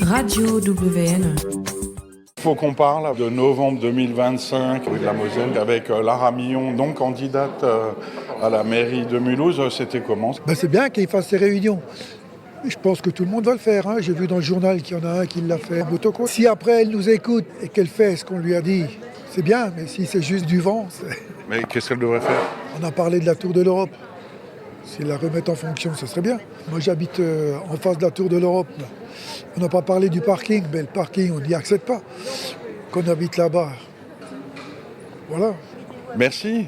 Radio WN. Il faut qu'on parle de novembre 2025, rue de la Moselle, avec Lara Millon, donc candidate à la mairie de Mulhouse. C'était comment ? C'est bien qu'il fasse ces réunions. Je pense que tout le monde va le faire. J'ai vu dans le journal qu'il y en a un qui l'a fait. Si après elle nous écoute et qu'elle fait ce qu'on lui a dit, c'est bien. Mais si c'est juste du vent, Mais qu'est-ce qu'elle devrait faire ? On a parlé de la Tour de l'Europe. S'ils la remettent en fonction, ce serait bien. Moi, j'habite en face de la Tour de l'Europe. On n'a pas parlé du parking, mais le parking, on n'y accède pas. Qu'on habite là-bas. Voilà. Merci.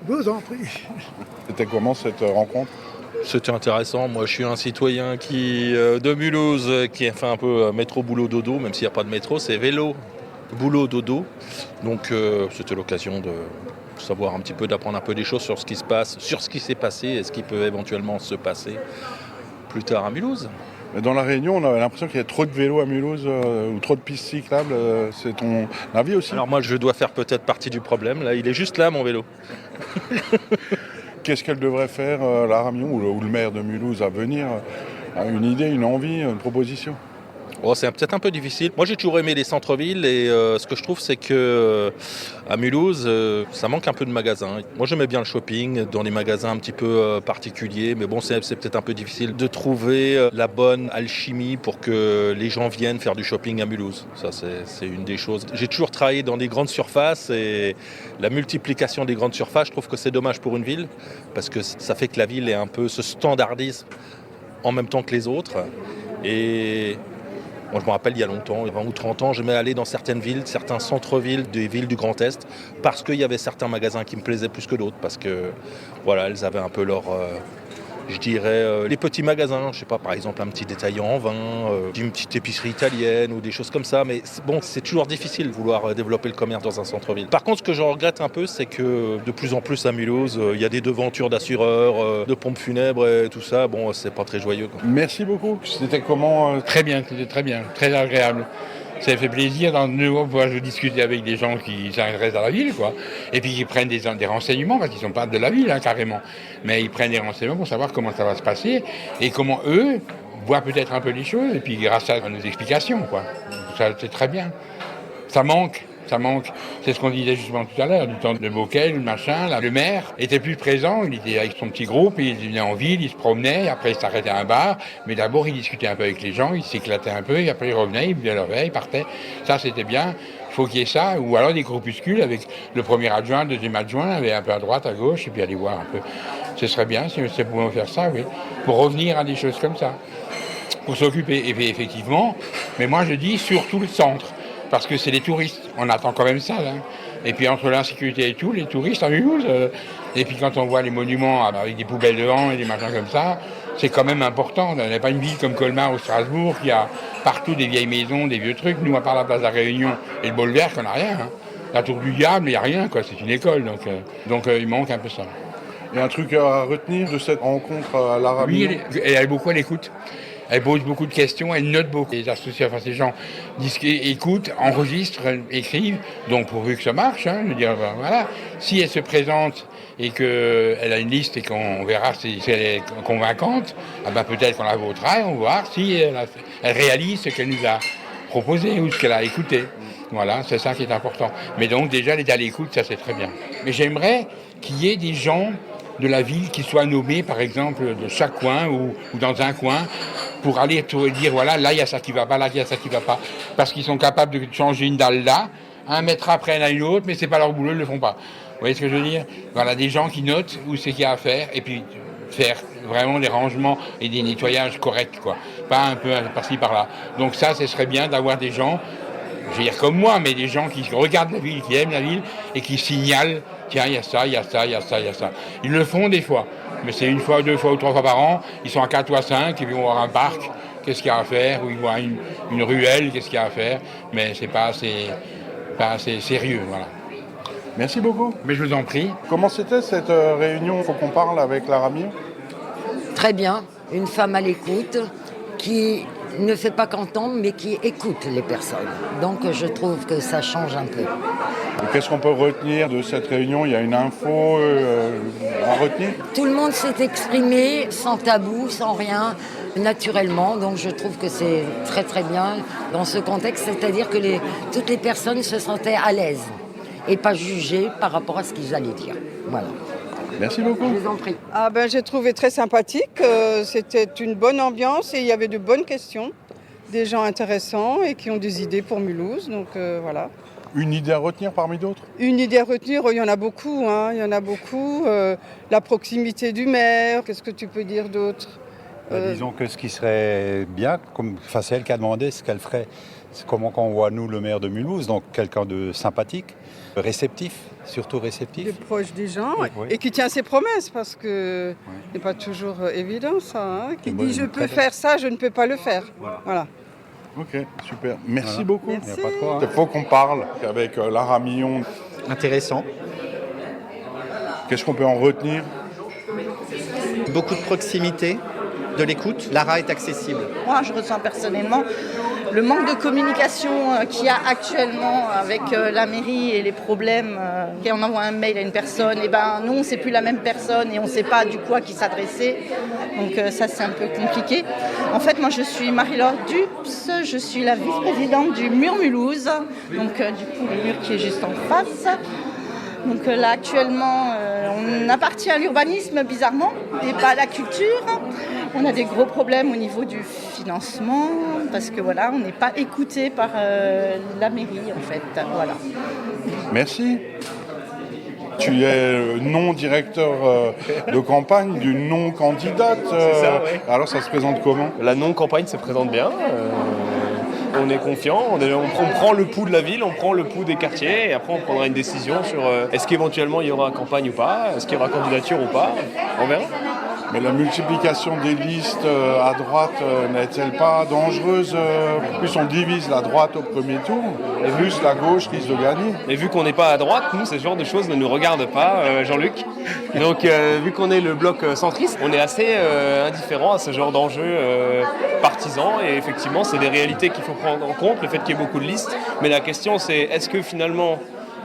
Je vous en prie. C'était comment cette rencontre ? C'était intéressant. Moi, je suis un citoyen de Mulhouse qui a fait un peu métro, boulot, dodo, même s'il n'y a pas de métro, c'est vélo, boulot, dodo. Donc, c'était l'occasion de savoir un petit peu, d'apprendre un peu des choses sur ce qui se passe, sur ce qui s'est passé et ce qui peut éventuellement se passer plus tard à Mulhouse. Dans la Réunion, on avait l'impression qu'il y a trop de vélos à Mulhouse ou trop de pistes cyclables. C'est ton avis aussi ? Alors moi, je dois faire peut-être partie du problème. Là, il est juste là, mon vélo. Qu'est-ce qu'elle devrait faire, Lara Millon, ou le maire de Mulhouse, à venir ? Une idée, une envie, une proposition ? C'est peut-être un peu difficile. Moi, j'ai toujours aimé les centres-villes et ce que je trouve, c'est que à Mulhouse, ça manque un peu de magasins. Moi, j'aimais bien le shopping dans les magasins un petit peu particuliers, mais bon, c'est peut-être un peu difficile de trouver la bonne alchimie pour que les gens viennent faire du shopping à Mulhouse. Ça, c'est une des choses. J'ai toujours travaillé dans des grandes surfaces et la multiplication des grandes surfaces, je trouve que c'est dommage pour une ville parce que ça fait que la ville est un peu se standardise en même temps que les autres. Et moi, je me rappelle, il y a longtemps, 20 ou 30 ans, j'aimais aller dans certaines villes, certains centres-villes des villes du Grand Est, parce qu'il y avait certains magasins qui me plaisaient plus que d'autres, parce que, voilà, elles avaient un peu leur, les petits magasins, je sais pas, par exemple, un petit détaillant en vin, une petite épicerie italienne ou des choses comme ça, mais bon, c'est toujours difficile de vouloir développer le commerce dans un centre-ville. Par contre, ce que je regrette un peu, c'est que de plus en plus à Mulhouse, il y a des devantures d'assureurs, de pompes funèbres et tout ça, bon, c'est pas très joyeux, quoi. Merci beaucoup. C'était comment Très bien, c'était très bien, très agréable. Ça fait plaisir dans de pouvoir discuter avec des gens qui s'intéressent à la ville, quoi. Et puis qui prennent des renseignements, parce qu'ils ne sont pas de la ville, carrément. Mais ils prennent des renseignements pour savoir comment ça va se passer et comment eux voient peut-être un peu les choses. Et puis grâce à nos explications, quoi. Ça, c'est très bien. Ça manque. C'est ce qu'on disait justement tout à l'heure, du temps de Bocquet, le machin. Là, le maire était plus présent, il était avec son petit groupe, il venait en ville, il se promenait, après il s'arrêtait à un bar, mais d'abord il discutait un peu avec les gens, il s'éclatait un peu, et après il revenait, il buvait leur verre, il partait. Ça c'était bien, il faut qu'il y ait ça, ou alors des groupuscules avec le premier adjoint, le deuxième adjoint, aller un peu à droite, à gauche, et puis aller voir un peu. Ce serait bien si on pouvait faire ça, oui, pour revenir à des choses comme ça, pour s'occuper, et puis, effectivement, mais moi je dis surtout le centre. Parce que c'est les touristes, on attend quand même ça. Là. Et puis entre l'insécurité et tout, les touristes à Mulhouse, et puis quand on voit les monuments avec des poubelles devant et des machins comme ça, c'est quand même important. On n'est pas une ville comme Colmar ou Strasbourg qui a partout des vieilles maisons, des vieux trucs. Nous, à part la place de la Réunion et le Bolwerk, on n'a rien. La Tour du Diable, il n'y a rien, quoi. C'est une école, donc il manque un peu ça. Il y a un truc à retenir de cette rencontre à Lara Millon ? Oui, elle est beaucoup à l'écoute. Elle pose beaucoup de questions, elle note beaucoup. Les associations, ces gens écoutent, enregistrent, écrivent. Donc pourvu que ça marche, je veux dire, voilà. Si elle se présente et qu'elle a une liste et qu'on verra si elle est convaincante, peut-être qu'on la votera et on va voir si elle réalise ce qu'elle nous a proposé ou ce qu'elle a écouté. Voilà, c'est ça qui est important. Mais donc déjà, elle est à l'écoute, ça c'est très bien. Mais j'aimerais qu'il y ait des gens de la ville qui soient nommés, par exemple, de chaque coin ou dans un coin, pour aller dire, voilà, là, il y a ça qui va pas, là, il y a ça qui va pas. Parce qu'ils sont capables de changer une dalle là, un mètre après, il y en a une autre, mais c'est pas leur boulot, ils le font pas. Vous voyez ce que je veux dire ? Voilà, des gens qui notent où c'est qu'il y a à faire, et puis faire vraiment des rangements et des nettoyages corrects, quoi. Pas un peu par-ci, par-là. Donc ça, ce serait bien d'avoir des gens, je veux dire comme moi, mais des gens qui regardent la ville, qui aiment la ville, et qui signalent, tiens, il y a ça, il y a ça, il y a ça, il y a ça. Ils le font des fois. Mais c'est une fois, deux fois ou trois fois par an, ils sont à 4 ou à 5, ils vont voir un parc, qu'est-ce qu'il y a à faire, ou ils voient une ruelle, qu'est-ce qu'il y a à faire, mais c'est pas assez sérieux, voilà. Merci beaucoup. Mais je vous en prie. Comment c'était cette réunion ? Il faut qu'on parle avec Lara Millon ? Très bien, une femme à l'écoute qui ne fait pas qu'entendre, mais qui écoute les personnes. Donc je trouve que ça change un peu. Et qu'est-ce qu'on peut retenir de cette réunion ? Il y a une info à retenir ? Tout le monde s'est exprimé sans tabou, sans rien. naturellement, donc je trouve que c'est très très bien dans ce contexte, c'est-à-dire que toutes les personnes se sentaient à l'aise et pas jugées par rapport à ce qu'ils allaient dire. Voilà. Merci beaucoup. Je vous en prie. Ah ben, j'ai trouvé très sympathique, c'était une bonne ambiance et il y avait de bonnes questions, des gens intéressants et qui ont des idées pour Mulhouse, donc voilà. Une idée à retenir parmi d'autres? Une idée à retenir, il y en a beaucoup, il y en a beaucoup. La proximité du maire, qu'est-ce que tu peux dire d'autre? Disons que ce qui serait bien, c'est elle qui a demandé ce qu'elle ferait, c'est comment qu'on voit nous le maire de Mulhouse, donc quelqu'un de sympathique, réceptif, surtout réceptif. Des proches des gens Oui. et qui tient ses promesses parce que c'est pas toujours évident ça. Qui dit je peux faire ça, je ne peux pas le faire. Voilà. Ok, super. Merci beaucoup. Merci. Il n'y a pas de quoi. Il faut qu'on parle avec Lara Millon. Intéressant. Qu'est-ce qu'on peut en retenir? Beaucoup de proximité, de l'écoute. Lara est accessible. Moi, je ressens personnellement le manque de communication qu'il y a actuellement avec la mairie et les problèmes. Quand on envoie un mail à une personne, et ben nous, c'est plus la même personne et on ne sait pas du coup à qui s'adresser. Donc ça, c'est un peu compliqué. En fait, moi, je suis Marie-Laure Dups, je suis la vice-présidente du Mur Mulhouse, donc du coup, le mur qui est juste en face. Donc là, actuellement, on appartient à l'urbanisme, bizarrement, et pas à la culture. On a des gros problèmes au niveau du financement, parce que voilà, on n'est pas écouté par la mairie, en fait. Voilà. Merci. Tu es non-directeur de campagne d'une non-candidate. C'est ça, oui. Alors ça se présente comment? La non-campagne se présente bien. On est confiant, on prend le pouls de la ville, on prend le pouls des quartiers et après on prendra une décision sur est-ce qu'éventuellement il y aura campagne ou pas, est-ce qu'il y aura candidature ou pas, on verra. Mais la multiplication des listes à droite n'est-elle pas dangereuse? Plus on divise la droite au premier tour, et plus la gauche risque de gagner. Et vu qu'on n'est pas à droite, nous, ce genre de choses ne nous regarde pas, Jean-Luc. Donc vu qu'on est le bloc centriste, on est assez indifférent à ce genre d'enjeux partisans. Et effectivement, c'est des réalités qu'il faut prendre en compte, le fait qu'il y ait beaucoup de listes. Mais la question, c'est est-ce que finalement,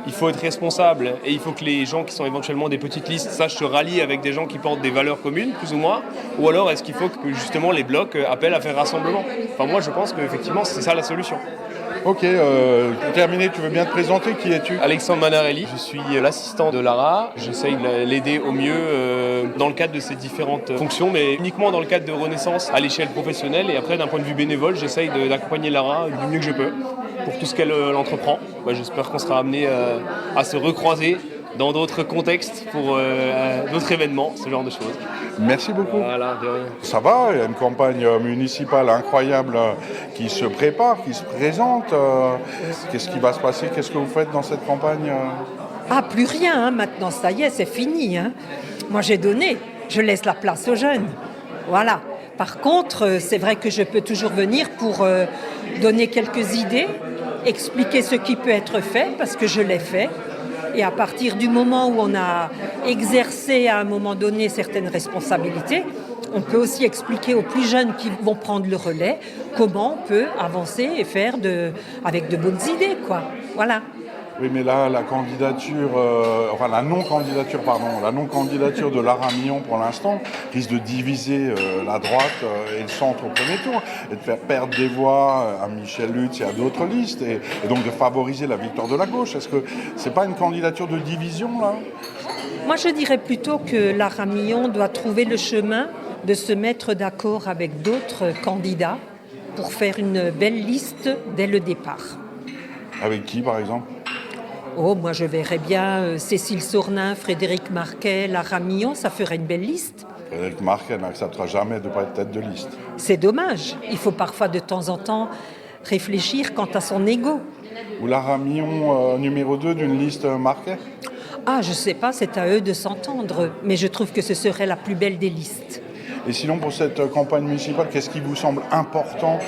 il faut être responsable et il faut que les gens qui sont éventuellement des petites listes sachent se rallier avec des gens qui portent des valeurs communes, plus ou moins, ou alors est-ce qu'il faut que justement les blocs appellent à faire rassemblement? Enfin moi je pense qu'effectivement c'est ça la solution. Ok, pour terminer, tu veux bien te présenter? Qui es-tu? Alexandre Manarelli, je suis l'assistant de Lara. J'essaye de l'aider au mieux dans le cadre de ses différentes fonctions, mais uniquement dans le cadre de Renaissance à l'échelle professionnelle. Et après, d'un point de vue bénévole, j'essaye d'accompagner Lara du mieux que je peux pour tout ce qu'elle entreprend. J'espère qu'on sera amené à se recroiser dans d'autres contextes pour d'autres événements, ce genre de choses. Merci beaucoup. Voilà, de rien. Ça va, il y a une campagne municipale incroyable qui se prépare, qui se présente. Qu'est-ce qui va se passer? Qu'est-ce que vous faites dans cette campagne? Ah, plus rien, hein. Maintenant, ça y est, c'est fini. Hein. Moi, j'ai donné. Je laisse la place aux jeunes. Voilà. Par contre, c'est vrai que je peux toujours venir pour donner quelques idées, expliquer ce qui peut être fait, parce que je l'ai fait. Et à partir du moment où on a exercé à un moment donné certaines responsabilités, on peut aussi expliquer aux plus jeunes qui vont prendre le relais comment on peut avancer et faire avec de bonnes idées, quoi. Voilà. Oui, mais là, la non-candidature de Lara Millon pour l'instant risque de diviser la droite et le centre au premier tour et de faire perdre des voix à Michel Lutz et à d'autres listes et donc de favoriser la victoire de la gauche. Est-ce que c'est pas une candidature de division, là? Moi, je dirais plutôt que Lara Millon doit trouver le chemin de se mettre d'accord avec d'autres candidats pour faire une belle liste dès le départ. Avec qui, par exemple? Oh, moi je verrais bien Cécile Sornin, Frédéric Marquet, Lara Millon, ça ferait une belle liste. Frédéric Marquet n'acceptera jamais de ne pas être tête de liste. C'est dommage. Il faut parfois de temps en temps réfléchir quant à son ego. Ou Lara Millon, numéro 2 d'une liste Marquet? Ah, je sais pas, c'est à eux de s'entendre, mais je trouve que ce serait la plus belle des listes. Et sinon, pour cette campagne municipale, qu'est-ce qui vous semble important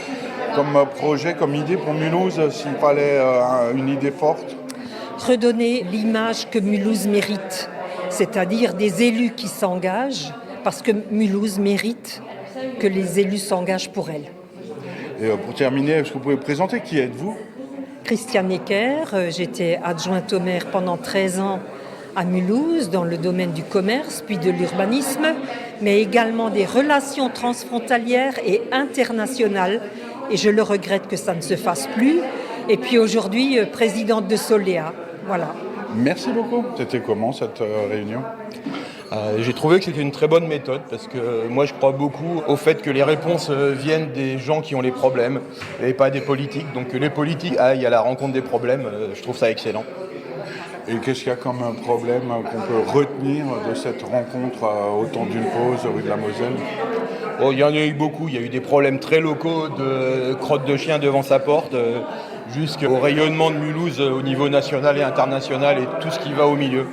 comme projet, comme idée pour Mulhouse, s'il fallait une idée forte? Redonner l'image que Mulhouse mérite, c'est-à-dire des élus qui s'engagent, parce que Mulhouse mérite que les élus s'engagent pour elle. Et pour terminer, est-ce que vous pouvez présenter qui êtes-vous? Christiane Ecker, j'étais adjointe au maire pendant 13 ans à Mulhouse, dans le domaine du commerce, puis de l'urbanisme. mais également des relations transfrontalières et internationales. Et je le regrette que ça ne se fasse plus. Et puis aujourd'hui, présidente de Solea. Voilà. Merci beaucoup. C'était comment cette réunion ? J'ai trouvé que c'était une très bonne méthode parce que moi je crois beaucoup au fait que les réponses viennent des gens qui ont les problèmes et pas des politiques. Donc que les politiques aillent à la rencontre des problèmes, je trouve ça excellent. Et qu'est-ce qu'il y a comme un problème qu'on peut retenir de cette rencontre au temps d'une pause rue de la Moselle ? Oh, il y en a eu beaucoup. Il y a eu des problèmes très locaux de crottes de chien devant sa porte jusqu'au rayonnement de Mulhouse au niveau national et international et tout ce qui va au milieu.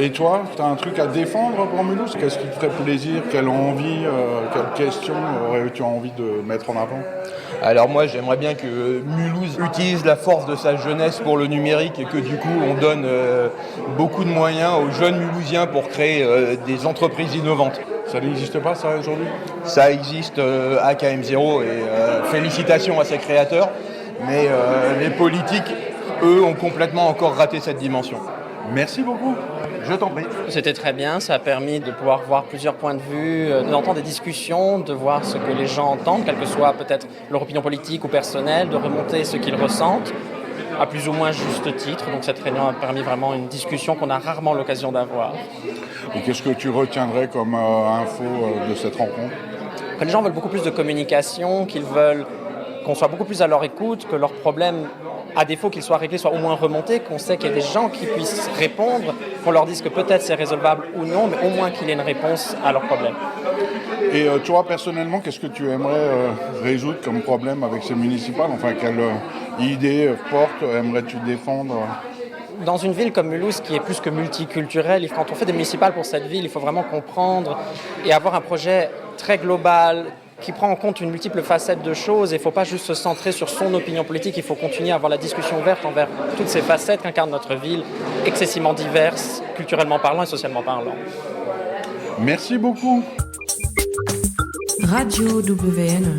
Et toi, tu as un truc à défendre pour Mulhouse ? Qu'est-ce qui te ferait plaisir ? Quelle envie, quelle question aurais-tu envie de mettre en avant ? Alors moi, j'aimerais bien que Mulhouse utilise la force de sa jeunesse pour le numérique et que du coup, on donne beaucoup de moyens aux jeunes Mulhousiens pour créer des entreprises innovantes. Ça n'existe pas, ça, aujourd'hui ? Ça existe à KM0 et félicitations à ses créateurs. Mais les politiques, eux, ont complètement encore raté cette dimension. Merci beaucoup. Je t'en prie. C'était très bien, ça a permis de pouvoir voir plusieurs points de vue, d'entendre des discussions, de voir ce que les gens entendent, quelle que soit peut-être leur opinion politique ou personnelle, de remonter ce qu'ils ressentent à plus ou moins juste titre. Donc cette réunion a permis vraiment une discussion qu'on a rarement l'occasion d'avoir. Et qu'est-ce que tu retiendrais comme info de cette rencontre ? Que les gens veulent beaucoup plus de communication, qu'ils veulent qu'on soit beaucoup plus à leur écoute, que leurs problèmes, à défaut qu'ils soient réglés, soient au moins remontés, qu'on sait qu'il y a des gens qui puissent répondre, qu'on leur dise que peut-être c'est résolvable ou non, mais au moins qu'il y ait une réponse à leurs problèmes. Et toi, personnellement, qu'est-ce que tu aimerais résoudre comme problème avec ces municipales ? Enfin, quelle idée forte aimerais-tu défendre ? Dans une ville comme Mulhouse, qui est plus que multiculturelle, quand on fait des municipales pour cette ville, il faut vraiment comprendre et avoir un projet très global, qui prend en compte une multiple facette de choses. Il ne faut pas juste se centrer sur son opinion politique, il faut continuer à avoir la discussion ouverte envers toutes ces facettes qu'incarne notre ville, excessivement diverses, culturellement parlant et socialement parlant. Merci beaucoup. Radio WN.